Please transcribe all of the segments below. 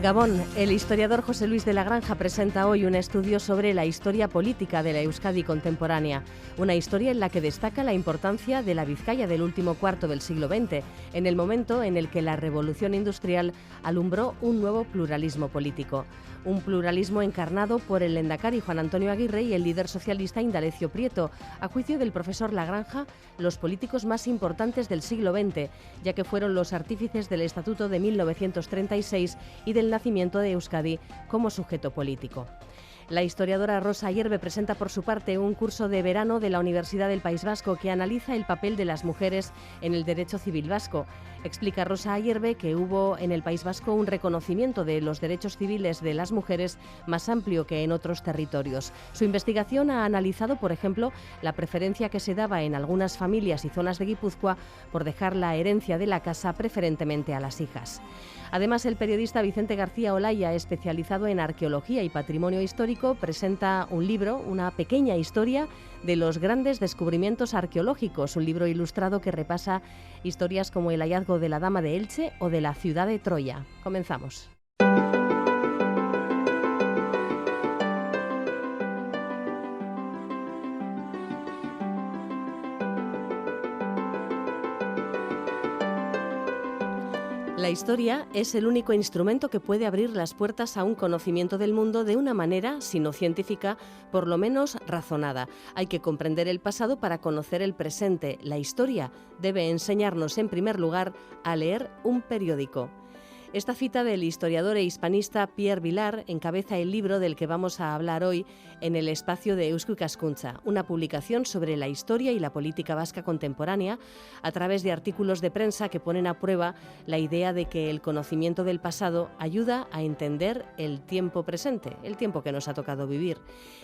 Gabón, el historiador José Luis de la Granja presenta hoy un estudio sobre la historia política de la Euskadi contemporánea, una historia en la que destaca la importancia de la Vizcaya del último cuarto del siglo XX, en el momento en el que la revolución industrial alumbró un nuevo pluralismo político. Un pluralismo encarnado por el lehendakari Juan Antonio Aguirre y el líder socialista Indalecio Prieto, a juicio del profesor La Granja, los políticos más importantes del siglo XX, ya que fueron los artífices del Estatuto de 1936 y del nacimiento de Euskadi como sujeto político. La historiadora Rosa Ayerbe presenta por su parte un curso de verano de la Universidad del País Vasco que analiza el papel de las mujeres en el derecho civil vasco. Explica Rosa Ayerbe que hubo en el País Vasco un reconocimiento de los derechos civiles de las mujeres más amplio que en otros territorios. Su investigación ha analizado, por ejemplo, la preferencia que se daba en algunas familias y zonas de Guipúzcoa por dejar la herencia de la casa preferentemente a las hijas. Además, el periodista Vicente García Olaya, especializado en arqueología y patrimonio histórico, presenta un libro, una pequeña historia de los grandes descubrimientos arqueológicos, un libro ilustrado que repasa historias como el hallazgo de la Dama de Elche o de la ciudad de Troya. Comenzamos. La historia es el único instrumento que puede abrir las puertas a un conocimiento del mundo de una manera, si no científica, por lo menos razonada. Hay que comprender el pasado para conocer el presente. La historia debe enseñarnos, en primer lugar, a leer un periódico. Esta cita del historiador e hispanista Pierre Vilar encabeza el libro del que vamos a hablar hoy en el espacio de Eusku Ikaskuntza, una publicación sobre la historia y la política vasca contemporánea a través de artículos de prensa que ponen a prueba la idea de que el conocimiento del pasado ayuda a entender el tiempo presente, el tiempo que nos ha tocado vivir.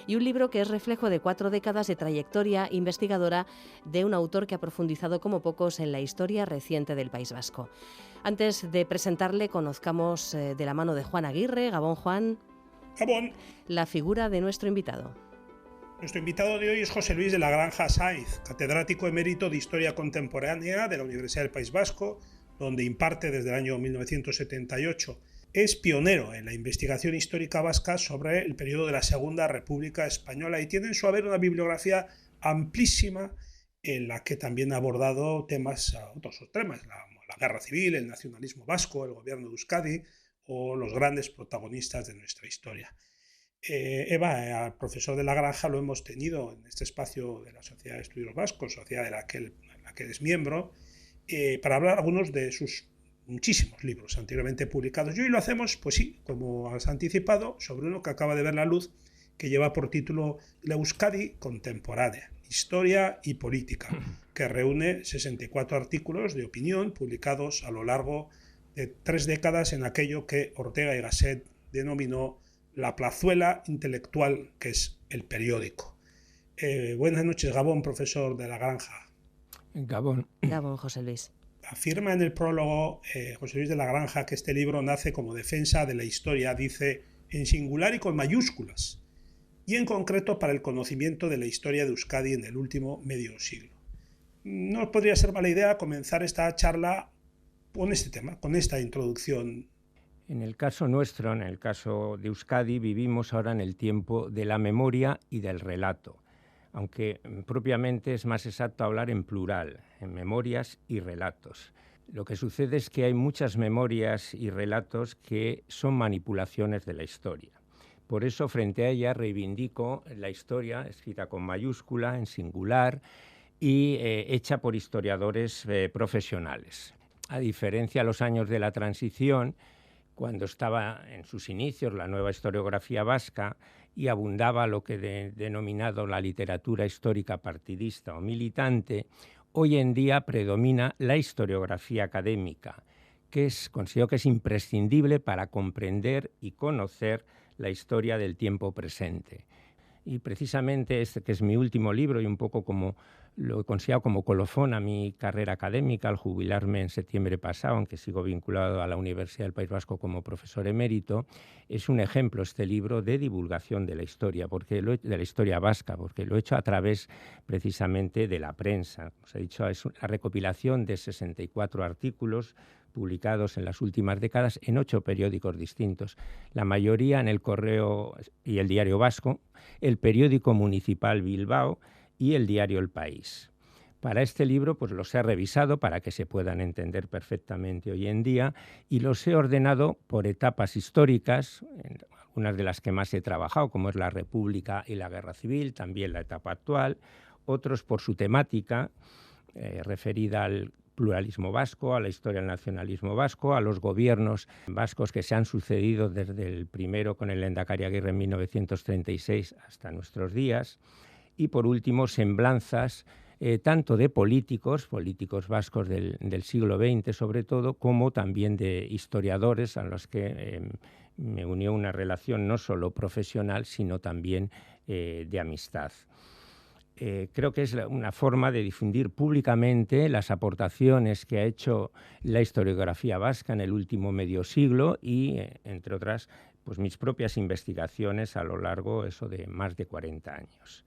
Y un libro que es reflejo de 4 décadas de trayectoria investigadora de un autor que ha profundizado como pocos en la historia reciente del País Vasco. Antes de presentarle, conozcamos de la mano de Juan Aguirre. Gabón, Juan. Gabón. La figura de nuestro invitado. Nuestro invitado de hoy es José Luis de la Granja Sáiz, catedrático emérito de Historia Contemporánea de la Universidad del País Vasco, donde imparte desde el año 1978. Es pionero en la investigación histórica vasca sobre el periodo de la Segunda República Española y tiene en su haber una bibliografía amplísima en la que también ha abordado otros temas, la guerra civil, el nacionalismo vasco, el gobierno de Euskadi o los grandes protagonistas de nuestra historia. Eva, al profesor de la Granja, lo hemos tenido en este espacio de la Sociedad de Estudios Vascos, sociedad de la que él es miembro, para hablar algunos de sus muchísimos libros anteriormente publicados. Y hoy lo hacemos, pues sí, como has anticipado, sobre uno que acaba de ver la luz, que lleva por título La Euskadi contemporánea, historia y política, que reúne 64 artículos de opinión publicados a lo largo de 3 décadas en aquello que Ortega y Gasset denominó la plazuela intelectual, que es el periódico. Buenas noches, Gabón, profesor de la Granja. Gabón. Gabón, José Luis. Afirma en el prólogo José Luis de la Granja que este libro nace como defensa de la historia, dice, en singular y con mayúsculas, y en concreto para el conocimiento de la historia de Euskadi en el último medio siglo. ¿No podría ser mala idea comenzar esta charla con este tema, con esta introducción? En el caso nuestro, en el caso de Euskadi, vivimos ahora en el tiempo de la memoria y del relato, aunque propiamente es más exacto hablar en plural, en memorias y relatos. Lo que sucede es que hay muchas memorias y relatos que son manipulaciones de la historia. Por eso, frente a ella, reivindico la historia escrita con mayúscula, en singular y hecha por historiadores profesionales. A diferencia de los años de la transición, cuando estaba en sus inicios la nueva historiografía vasca y abundaba lo que denominado la literatura histórica partidista o militante, hoy en día predomina la historiografía académica, que considero que es imprescindible para comprender y conocer la historia del tiempo presente. Y precisamente este, que es mi último libro y un poco como lo he considerado como colofón a mi carrera académica al jubilarme en septiembre pasado, aunque sigo vinculado a la Universidad del País Vasco como profesor emérito. Es un ejemplo este libro de divulgación de la historia, de la historia vasca, porque lo he hecho a través precisamente de la prensa. Os he dicho, es la recopilación de 64 artículos publicados en las últimas décadas en 8 periódicos distintos, la mayoría en El Correo y El Diario Vasco, el periódico municipal Bilbao y el diario El País. Para este libro pues los he revisado para que se puedan entender perfectamente hoy en día y los he ordenado por etapas históricas, algunas de las que más he trabajado, como es la República y la Guerra Civil, también la etapa actual, otros por su temática, referida al pluralismo vasco, a la historia del nacionalismo vasco, a los gobiernos vascos que se han sucedido desde el primero con el Lehendakari Aguirre en 1936 hasta nuestros días. Y por último, semblanzas tanto de políticos vascos del siglo XX sobre todo, como también de historiadores a los que me unió una relación no solo profesional, sino también de amistad. Creo que es una forma de difundir públicamente las aportaciones que ha hecho la historiografía vasca en el último medio siglo y, entre otras, pues mis propias investigaciones a lo largo de más de 40 años.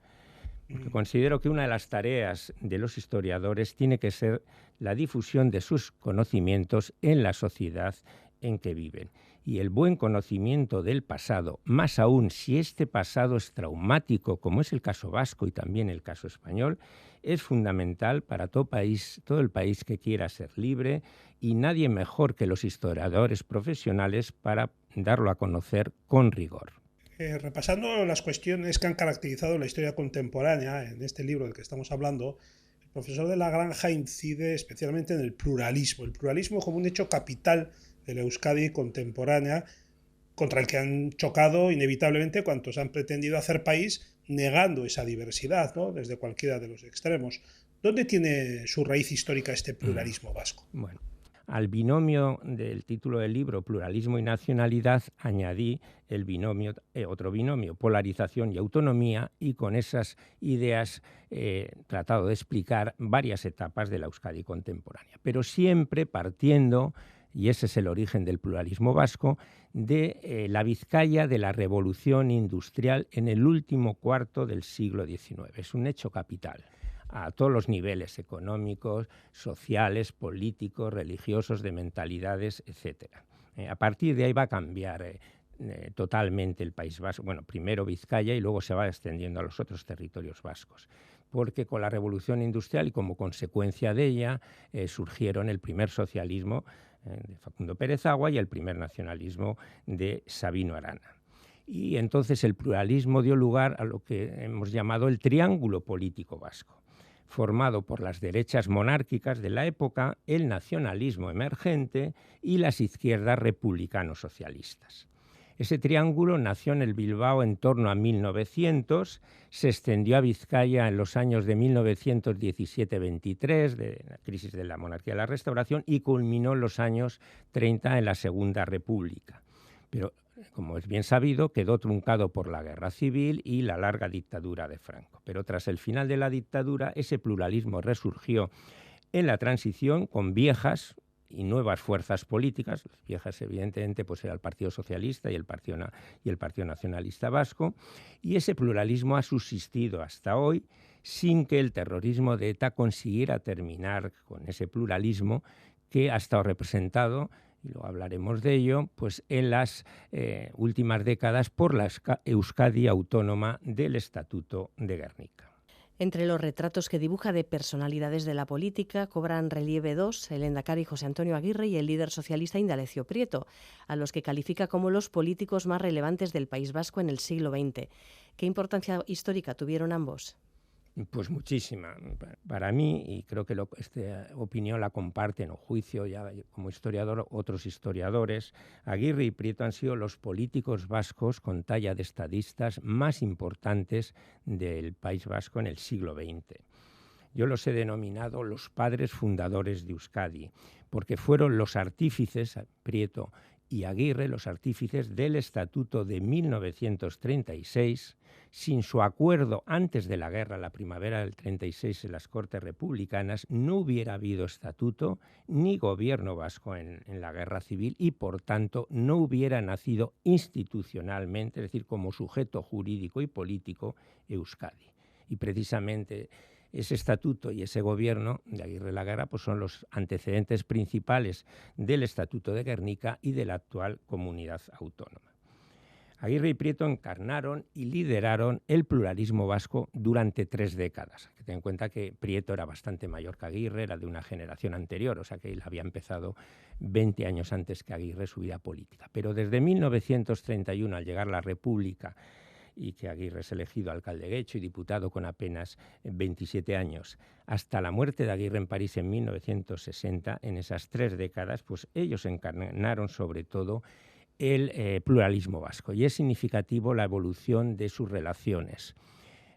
Porque considero que una de las tareas de los historiadores tiene que ser la difusión de sus conocimientos en la sociedad en que viven. Y el buen conocimiento del pasado, más aún si este pasado es traumático, como es el caso vasco y también el caso español, es fundamental para todo el país que quiera ser libre, y nadie mejor que los historiadores profesionales para darlo a conocer con rigor. Repasando las cuestiones que han caracterizado la historia contemporánea en este libro del que estamos hablando, el profesor de la Granja incide especialmente en el pluralismo como un hecho capital de la Euskadi contemporánea, contra el que han chocado inevitablemente cuantos han pretendido hacer país negando esa diversidad, ¿no?, desde cualquiera de los extremos. ¿Dónde tiene su raíz histórica este pluralismo vasco? Bueno, al binomio del título del libro, pluralismo y nacionalidad, añadí el binomio, otro binomio, polarización y autonomía, y con esas ideas he tratado de explicar varias etapas de la Euskadi contemporánea, pero siempre partiendo, y ese es el origen del pluralismo vasco, de la Vizcaya de la revolución industrial en el último cuarto del siglo XIX. Es un hecho capital a todos los niveles económicos, sociales, políticos, religiosos, de mentalidades, etc. A partir de ahí va a cambiar totalmente el País Vasco. Bueno, primero Vizcaya y luego se va extendiendo a los otros territorios vascos, porque con la revolución industrial y como consecuencia de ella surgieron el primer socialismo de Facundo Pérez Agua y el primer nacionalismo de Sabino Arana. Y entonces el pluralismo dio lugar a lo que hemos llamado el triángulo político vasco, formado por las derechas monárquicas de la época, el nacionalismo emergente y las izquierdas republicano-socialistas. Ese triángulo nació en el Bilbao en torno a 1900, se extendió a Vizcaya en los años de 1917-23, de la crisis de la monarquía de la Restauración, y culminó en los años 30 en la Segunda República. Pero, como es bien sabido, quedó truncado por la Guerra Civil y la larga dictadura de Franco. Pero tras el final de la dictadura, ese pluralismo resurgió en la transición con viejas y nuevas fuerzas políticas. Las viejas, evidentemente, pues era el Partido Socialista y el Partido Nacionalista Vasco, y ese pluralismo ha subsistido hasta hoy sin que el terrorismo de ETA consiguiera terminar con ese pluralismo que ha estado representado, y luego hablaremos de ello, pues en las últimas décadas por la Euskadi autónoma del Estatuto de Gernika. Entre los retratos que dibuja de personalidades de la política cobran relieve dos, el lehendakari José Antonio Aguirre y el líder socialista Indalecio Prieto, a los que califica como los políticos más relevantes del País Vasco en el siglo XX. ¿Qué importancia histórica tuvieron ambos? Pues muchísima. Para mí, y creo que esta opinión la comparten, o juicio ya como historiador, otros historiadores, Aguirre y Prieto han sido los políticos vascos con talla de estadistas más importantes del País Vasco en el siglo XX. Yo los he denominado los padres fundadores de Euskadi, porque fueron los artífices, Prieto y Aguirre, los artífices del Estatuto de 1936, sin su acuerdo antes de la guerra, la primavera del 36, en las Cortes Republicanas, no hubiera habido estatuto ni gobierno vasco en la guerra civil y, por tanto, no hubiera nacido institucionalmente, es decir, como sujeto jurídico y político, Euskadi. Y precisamente ese estatuto y ese gobierno de Aguirre Laguerra pues son los antecedentes principales del Estatuto de Gernika y de la actual comunidad autónoma. Aguirre y Prieto encarnaron y lideraron el pluralismo vasco durante 3 décadas. Hay que tener en cuenta que Prieto era bastante mayor que Aguirre, era de una generación anterior, o sea que él había empezado 20 años antes que Aguirre su vida política. Pero desde 1931, al llegar la República, y que Aguirre es elegido alcalde Guecho y diputado con apenas 27 años, hasta la muerte de Aguirre en París en 1960, en esas 3 décadas, pues ellos encarnaron sobre todo el pluralismo vasco, y es significativo la evolución de sus relaciones.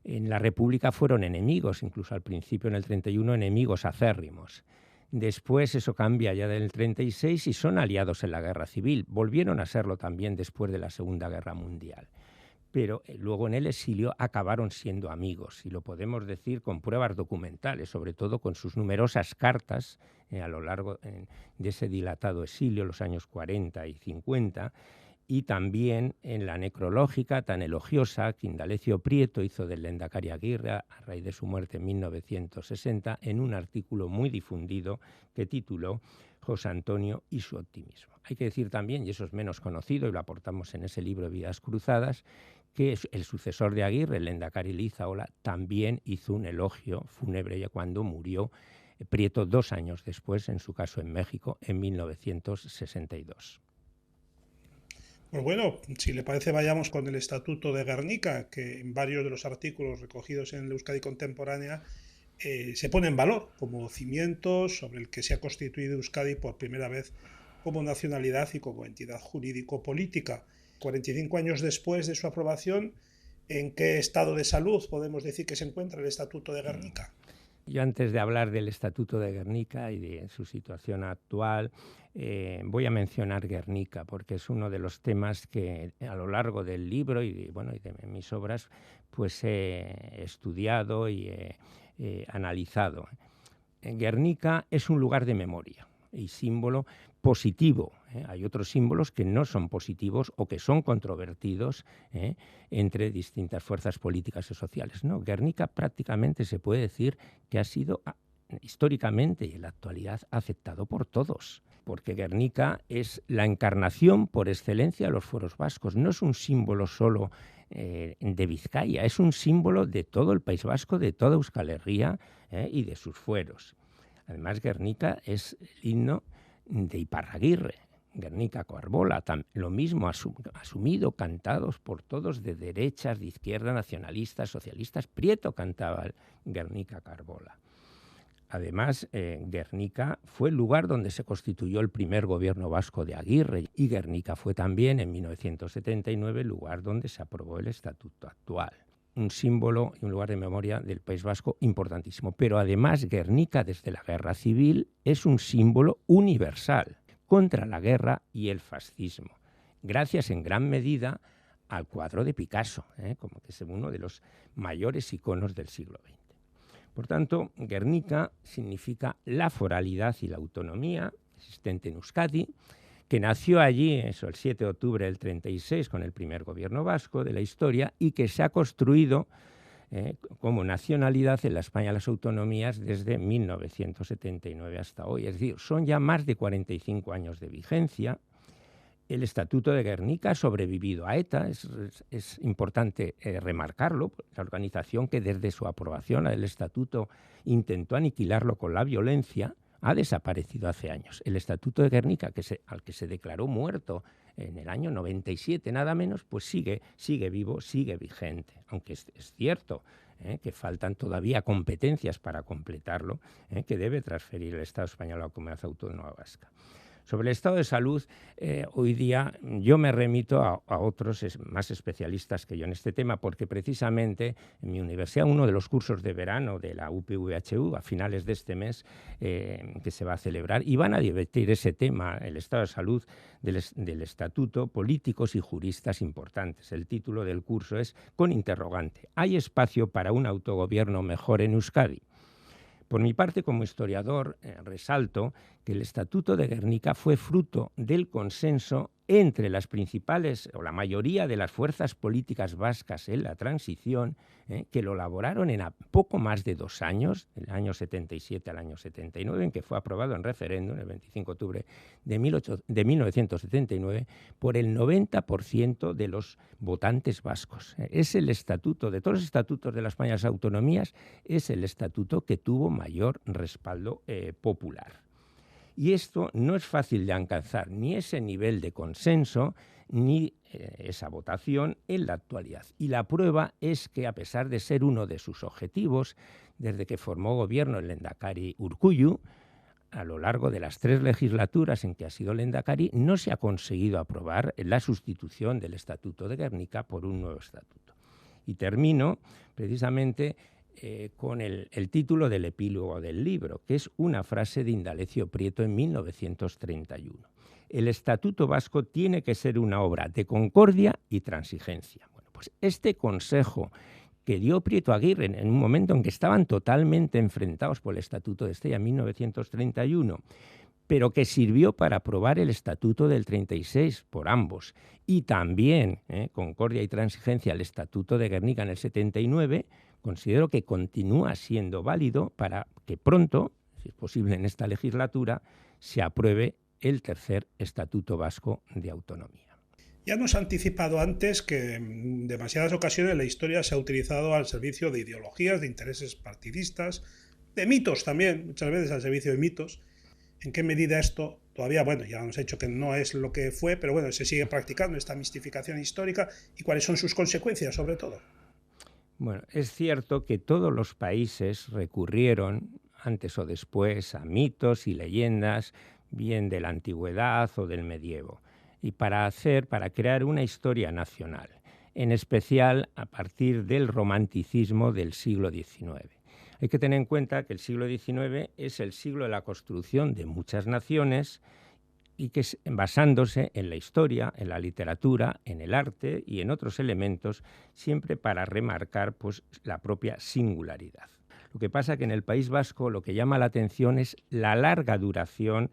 En la República fueron enemigos, incluso al principio en el 31 enemigos acérrimos. Después eso cambia ya del 36 y son aliados en la guerra civil. Volvieron a serlo también después de la Segunda Guerra Mundial. Pero luego en el exilio acabaron siendo amigos, y lo podemos decir con pruebas documentales, sobre todo con sus numerosas cartas a lo largo de ese dilatado exilio, los años 40 y 50, y también en la necrológica tan elogiosa que Indalecio Prieto hizo del lehendakari Aguirre a raíz de su muerte en 1960, en un artículo muy difundido que tituló José Antonio y su optimismo. Hay que decir también, y eso es menos conocido y lo aportamos en ese libro Vidas Cruzadas, que el sucesor de Aguirre, el lehendakari Lizaola, también hizo un elogio fúnebre ya cuando murió Prieto 2 años después, en su caso en México, en 1962. Pues bueno, si le parece vayamos con el Estatuto de Gernika, que en varios de los artículos recogidos en la Euskadi contemporánea se pone en valor como cimiento sobre el que se ha constituido Euskadi por primera vez como nacionalidad y como entidad jurídico-política. 45 años después de su aprobación, ¿en qué estado de salud podemos decir que se encuentra el Estatuto de Gernika? Yo, antes de hablar del Estatuto de Gernika y de su situación actual, voy a mencionar Gernika, porque es uno de los temas que a lo largo del libro y de mis obras pues he estudiado y he analizado. Gernika es un lugar de memoria y símbolo positivo. Hay otros símbolos que no son positivos o que son controvertidos entre distintas fuerzas políticas y sociales. No, Gernika prácticamente se puede decir que ha sido históricamente y en la actualidad aceptado por todos, porque Gernika es la encarnación por excelencia de los fueros vascos. No es un símbolo solo de Vizcaya, es un símbolo de todo el País Vasco, de toda Euskal Herria y de sus fueros. Además, Gernika es el himno de Iparraguirre, Gernika-ko Arbola, lo mismo asumido, cantados por todos de derechas, de izquierda, nacionalistas, socialistas. Prieto cantaba el Gernika-ko Arbola. Además, Gernika fue el lugar donde se constituyó el primer gobierno vasco de Aguirre, y Gernika fue también en 1979 el lugar donde se aprobó el estatuto actual. Un símbolo y un lugar de memoria del País Vasco importantísimo. Pero además Gernika, desde la guerra civil, es un símbolo universal contra la guerra y el fascismo, gracias en gran medida al cuadro de Picasso, como que es uno de los mayores iconos del siglo XX. Por tanto, Gernika significa la foralidad y la autonomía existente en Euskadi, que nació allí, el 7 de octubre del 36, con el primer gobierno vasco de la historia, y que se ha construido como nacionalidad en la España de las autonomías desde 1979 hasta hoy. Es decir, son ya más de 45 años de vigencia. El Estatuto de Gernika ha sobrevivido a ETA, es importante remarcarlo, la organización que desde su aprobación del Estatuto intentó aniquilarlo con la violencia, ha desaparecido hace años. El Estatuto de Gernika, al que se declaró muerto en el año 97, nada menos, pues sigue vivo, sigue vigente. Aunque es cierto que faltan todavía competencias para completarlo, que debe transferir el Estado español a la Comunidad Autónoma Vasca. Sobre el estado de salud, hoy día yo me remito a otros más especialistas que yo en este tema, porque precisamente en mi universidad, uno de los cursos de verano de la UPV-HU, a finales de este mes, que se va a celebrar, y van a debatir ese tema, el estado de salud del Estatuto, políticos y juristas importantes. El título del curso es, con interrogante, ¿hay espacio para un autogobierno mejor en Euskadi? Por mi parte, como historiador, resalto que el Estatuto de Gernika fue fruto del consenso entre las principales o la mayoría de las fuerzas políticas vascas en la transición, que lo elaboraron en poco más de 2 años, del año 77 al año 79, en que fue aprobado en referéndum el 25 de octubre de 1979 por el 90% de los votantes vascos. Es el estatuto, de todos los estatutos de las Españas autonomías, es el estatuto que tuvo mayor respaldo popular. Y esto no es fácil de alcanzar, ni ese nivel de consenso, ni esa votación en la actualidad. Y la prueba es que, a pesar de ser uno de sus objetivos, desde que formó gobierno el lehendakari Urkullu, a lo largo de las 3 legislaturas en que ha sido lehendakari, no se ha conseguido aprobar la sustitución del Estatuto de Gernika por un nuevo estatuto. Y termino precisamente con el título del epílogo del libro, que es una frase de Indalecio Prieto en 1931. El Estatuto Vasco tiene que ser una obra de concordia y transigencia. Bueno, pues este consejo que dio Prieto Aguirre en un momento en que estaban totalmente enfrentados por el Estatuto de Estella en 1931, pero que sirvió para aprobar el Estatuto del 36 por ambos, y también, concordia y transigencia, el Estatuto de Gernika en el 79, considero que continúa siendo válido para que pronto, si es posible en esta legislatura, se apruebe el tercer Estatuto Vasco de Autonomía. Ya nos ha anticipado antes que en demasiadas ocasiones la historia se ha utilizado al servicio de ideologías, de intereses partidistas, de mitos también, muchas veces al servicio de mitos. ¿En qué medida esto todavía, bueno, ya nos ha dicho que no es lo que fue, pero bueno, se sigue practicando esta mistificación histórica y cuáles son sus consecuencias sobre todo? Bueno, es cierto que todos los países recurrieron, antes o después, a mitos y leyendas, bien de la antigüedad o del medievo, y para crear una historia nacional, en especial a partir del romanticismo del siglo XIX. Hay que tener en cuenta que el siglo XIX es el siglo de la construcción de muchas naciones, y que basándose en la historia, en la literatura, en el arte y en otros elementos, siempre para remarcar pues, la propia singularidad. Lo que pasa es que en el País Vasco lo que llama la atención es la larga duración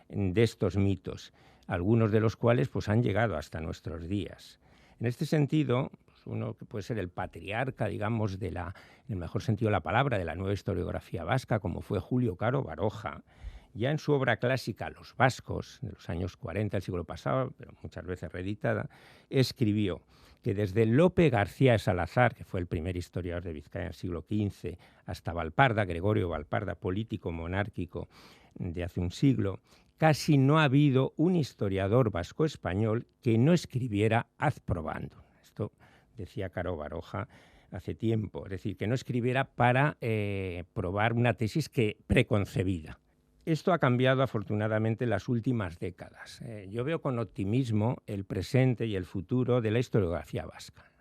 de estos mitos, algunos de los cuales pues, han llegado hasta nuestros días. En este sentido, pues, uno que puede ser el patriarca, digamos, en el mejor sentido de la palabra, de la nueva historiografía vasca, como fue Julio Caro Baroja, ya en su obra clásica Los Vascos, de los años 40 del siglo pasado, pero muchas veces reeditada, escribió que desde Lope García de Salazar, que fue el primer historiador de Vizcaya en el siglo XV, hasta Valparda, Gregorio Valparda, político monárquico de hace un siglo, casi no ha habido un historiador vasco-español que no escribiera ad probandum. Esto decía Caro Baroja hace tiempo, es decir, que no escribiera para probar una tesis preconcebida. Esto ha cambiado afortunadamente en las últimas décadas. Yo veo con optimismo el presente y el futuro de la historiografía vasca.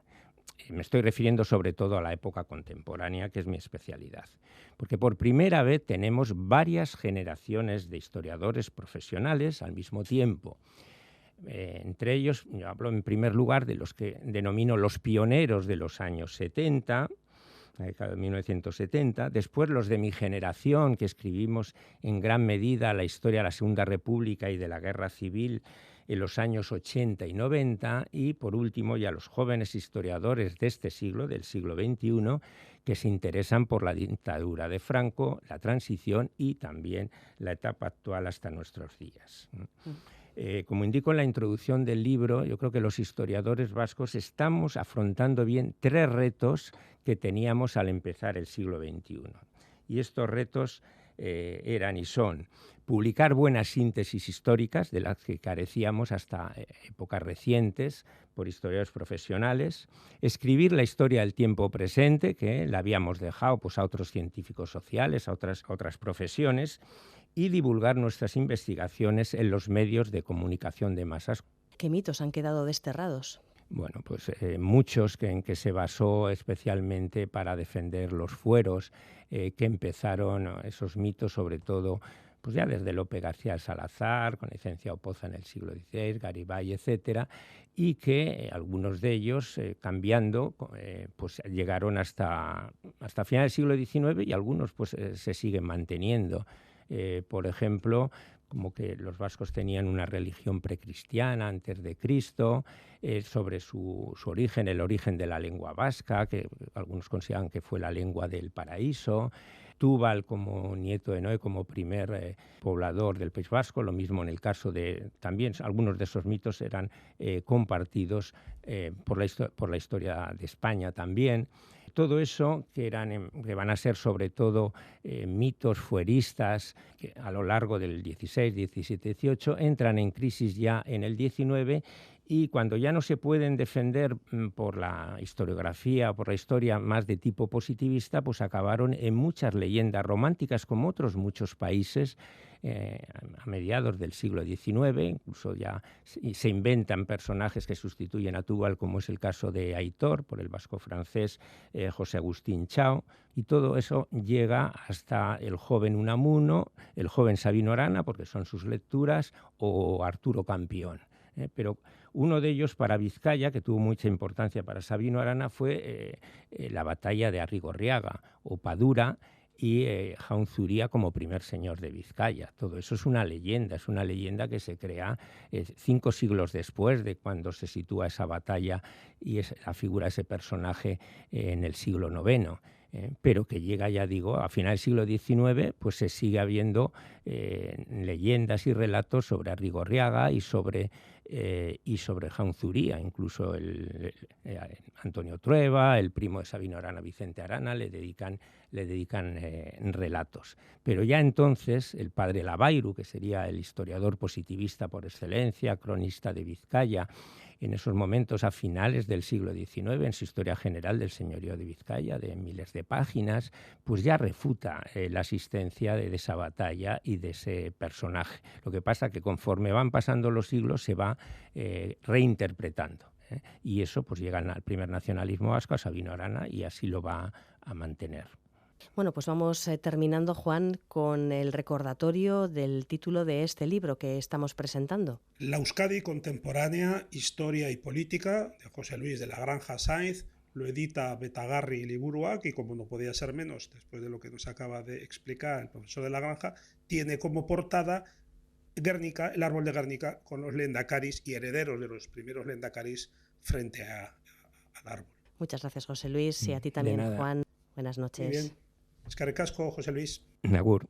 Me estoy refiriendo sobre todo a la época contemporánea, que es mi especialidad, porque por primera vez tenemos varias generaciones de historiadores profesionales al mismo tiempo. Entre ellos, yo hablo en primer lugar de los que denomino los pioneros de los años 70, la década de 1970, después los de mi generación, que escribimos en gran medida la historia de la Segunda República y de la Guerra Civil en los años 80 y 90, y por último ya los jóvenes historiadores de este siglo, del siglo XXI, que se interesan por la dictadura de Franco, la transición y también la etapa actual hasta nuestros días. Como indico en la introducción del libro, yo creo que los historiadores vascos estamos afrontando bien 3 retos que teníamos al empezar el siglo XXI. Y estos retos eran y son publicar buenas síntesis históricas, de las que carecíamos hasta épocas recientes por historiadores profesionales, escribir la historia del tiempo presente, que la habíamos dejado pues, a otros científicos sociales, a otras profesiones, y divulgar nuestras investigaciones en los medios de comunicación de masas. ¿Qué mitos han quedado desterrados? Bueno, pues muchos en que se basó especialmente para defender los fueros, que empezaron esos mitos sobre todo pues ya desde Lope García Salazar, con Licenciado Poza en el siglo XVI, Garibay, etcétera, y que algunos de ellos, cambiando, pues llegaron hasta finales del siglo XIX y algunos pues se siguen manteniendo. Por ejemplo, como que los vascos tenían una religión precristiana antes de Cristo, sobre su origen, el origen de la lengua vasca, que algunos consideran que fue la lengua del paraíso. Túbal como nieto de Noé, como primer poblador del País Vasco, lo mismo en el caso de, también algunos de esos mitos eran compartidos por la historia de España también. Todo eso que van a ser sobre todo mitos fueristas que a lo largo del XVI, XVII, XVIII entran en crisis ya en el XIX, y cuando ya no se pueden defender por la historiografía, por la historia más de tipo positivista, pues acabaron en muchas leyendas románticas, como otros muchos países a mediados del siglo XIX. Incluso ya se inventan personajes que sustituyen a Túbal, como es el caso de Aitor, por el vasco francés José Agustín Chao, y todo eso llega hasta el joven Unamuno, el joven Sabino Arana, porque son sus lecturas, o Arturo Campión. Pero uno de ellos para Vizcaya, que tuvo mucha importancia para Sabino Arana, fue la batalla de Arrigorriaga o Padura, y Jaunzuría como primer señor de Vizcaya. Todo eso es una leyenda que se crea 5 siglos después de cuando se sitúa esa batalla y la figura de ese personaje en el siglo IX. Pero que llega, ya digo, a final del siglo XIX, pues se sigue habiendo leyendas y relatos sobre Arrigorriaga y sobre Jaunzuría. Incluso Antonio Trueba, el primo de Sabino Arana, Vicente Arana, le dedican relatos. Pero ya entonces el padre Lavairu, que sería el historiador positivista por excelencia, cronista de Vizcaya, en esos momentos a finales del siglo XIX, en su Historia General del Señorío de Vizcaya, de miles de páginas, pues ya refuta la existencia de esa batalla y de ese personaje. Lo que pasa que conforme van pasando los siglos se va reinterpretando. Y eso pues llega al primer nacionalismo vasco, a Sabino Arana, y así lo va a mantener. Bueno, pues vamos terminando, Juan, con el recordatorio del título de este libro que estamos presentando. La Euskadi contemporánea, historia y política, de José Luis de la Granja Sáinz. Lo edita Betagarri Liburuak, y como no podía ser menos, después de lo que nos acaba de explicar el profesor de la Granja, tiene como portada Guernica, el árbol de Guernica, con los lendakaris y herederos de los primeros lendakaris frente al árbol. Muchas gracias, José Luis, y a ti también, Juan. Buenas noches. Muy bien. Eskerrik asko, José Luis. Agur.